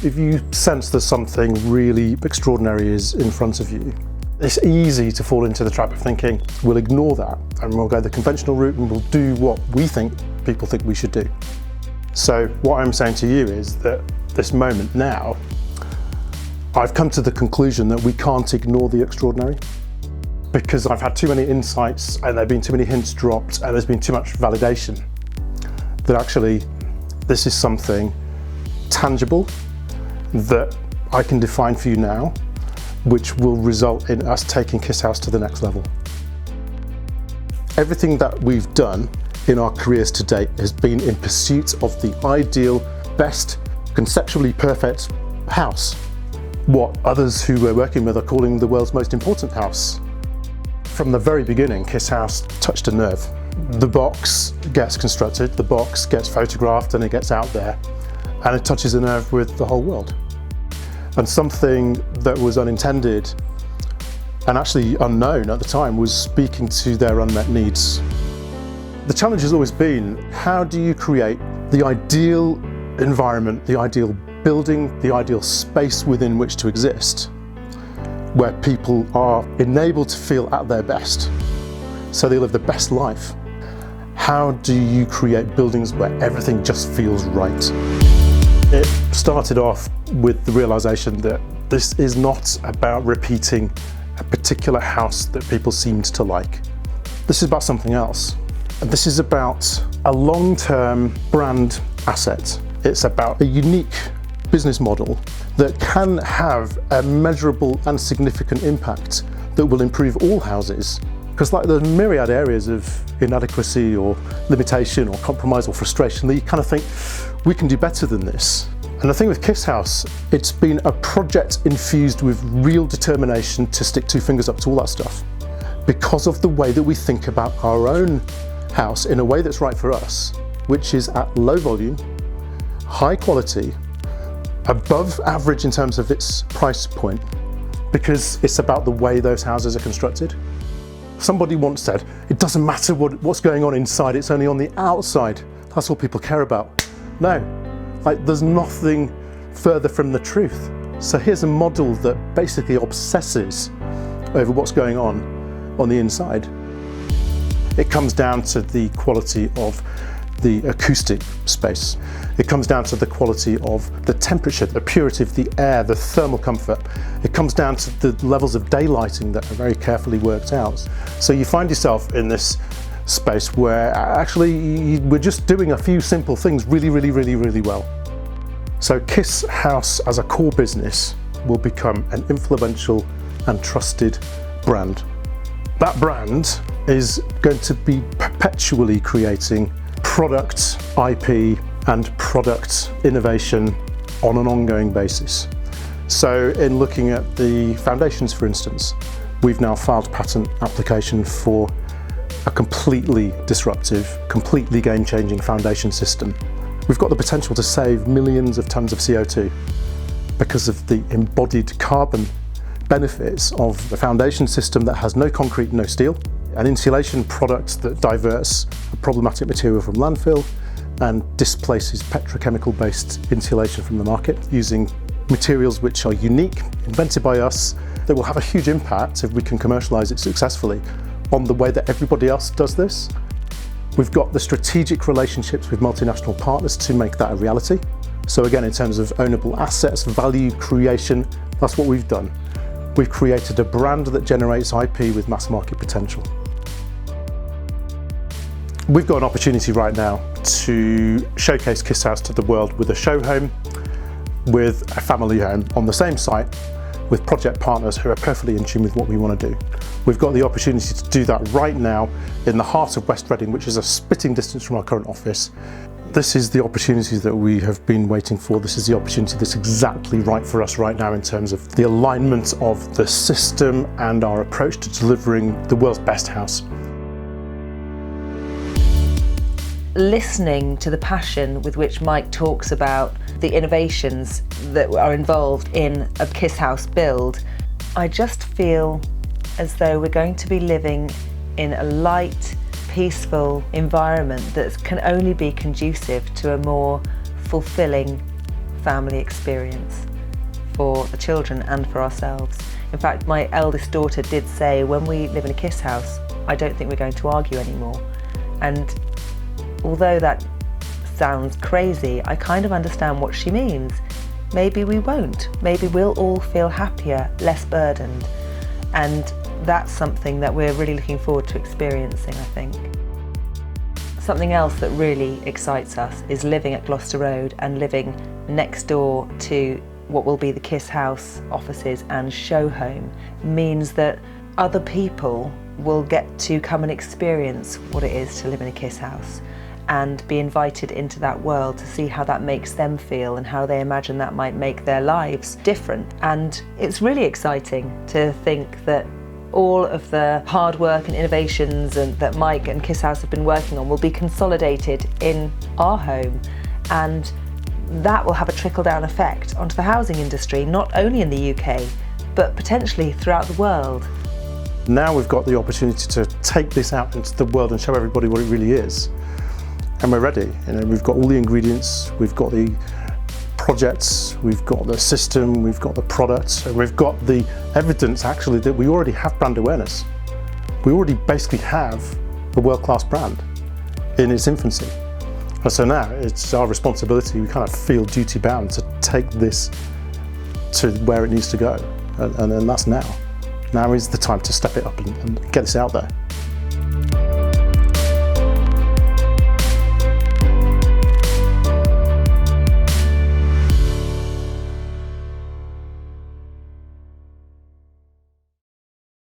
If you sense that something really extraordinary is in front of you, it's easy to fall into the trap of thinking, we'll ignore that and we'll go the conventional route and we'll do what we think people think we should do. So what I'm saying to you is that this moment now, I've come to the conclusion that we can't ignore the extraordinary, because I've had too many insights and there have been too many hints dropped and there's been too much validation that actually this is something tangible that I can define for you now, which will result in us taking Kiss House to the next level. Everything that we've done in our careers to date has been in pursuit of the ideal, best, conceptually perfect house. What others who we're working with are calling the world's most important house. From the very beginning, Kiss House touched a nerve. The box gets constructed, the box gets photographed and it gets out there, and it touches a nerve with the whole world. And something that was unintended and actually unknown at the time was speaking to their unmet needs. The challenge has always been, how do you create the ideal environment, the ideal building, the ideal space within which to exist, where people are enabled to feel at their best, so they live the best life? How do you create buildings where everything just feels right? It started off with the realization that this is not about repeating a particular house that people seemed to like. This is about something else. And this is about a long-term brand asset. It's about a unique business model that can have a measurable and significant impact that will improve all houses. Because like the myriad areas of inadequacy or limitation or compromise or frustration that you kind of think, we can do better than this. And the thing with Kiss House, it's been a project infused with real determination to stick two fingers up to all that stuff. Because of the way that we think about our own house in a way that's right for us, which is at low volume, high quality, above average in terms of its price point, because it's about the way those houses are constructed. Somebody once said, it doesn't matter what's going on inside, it's only on the outside. That's all people care about. No, like there's nothing further from the truth. So here's a model that basically obsesses over what's going on the inside. It comes down to the quality of the acoustic space. It comes down to the quality of the temperature, the purity of the air, the thermal comfort. It comes down to the levels of daylighting that are very carefully worked out. So you find yourself in this space where actually we're just doing a few simple things really, really, really, really well. So Kiss House as a core business will become an influential and trusted brand. That brand is going to be perpetually creating product IP and product innovation on an ongoing basis. So in looking at the foundations, for instance, we've now filed a patent application for a completely disruptive, completely game-changing foundation system. We've got the potential to save millions of tons of CO2 because of the embodied carbon benefits of the foundation system that has no concrete, no steel, an insulation product that diverts a problematic material from landfill and displaces petrochemical-based insulation from the market using materials which are unique, invented by us, that will have a huge impact if we can commercialise it successfully on the way that everybody else does this. We've got the strategic relationships with multinational partners to make that a reality. So again, in terms of ownable assets, value creation, that's what we've done. We've created a brand that generates IP with mass market potential. We've got an opportunity right now to showcase Kiss House to the world with a show home, with a family home on the same site, with project partners who are perfectly in tune with what we want to do. We've got the opportunity to do that right now in the heart of West Reading, which is a spitting distance from our current office. This is the opportunity that we have been waiting for. This is the opportunity that's exactly right for us right now in terms of the alignment of the system and our approach to delivering the world's best house. Listening to the passion with which Mike talks about the innovations that are involved in a Kiss House build, I just feel as though we're going to be living in a light, peaceful environment that can only be conducive to a more fulfilling family experience for the children and for ourselves. In fact, my eldest daughter did say, when we live in a kiss house, I don't think we're going to argue anymore. And although that sounds crazy, I kind of understand what she means. Maybe we won't. Maybe we'll all feel happier, less burdened. And that's something that we're really looking forward to experiencing, I think. Something else that really excites us is living at Gloucester Road and living next door to what will be the Kiss House offices and show home. Means that other people will get to come and experience what it is to live in a Kiss House and be invited into that world to see how that makes them feel and how they imagine that might make their lives different. And it's really exciting to think that all of the hard work and innovations that Mike and Kiss House have been working on will be consolidated in our home, and that will have a trickle-down effect onto the housing industry, not only in the UK, but potentially throughout the world. Now we've got the opportunity to take this out into the world and show everybody what it really is. And we're ready. We've got all the ingredients, we've got the projects, we've got the system, we've got the products, and we've got the evidence actually that we already have brand awareness. We already basically have a world-class brand in its infancy. And so now it's our responsibility, we kind of feel duty-bound to take this to where it needs to go. And that's now. Now is the time to step it up and get this out there.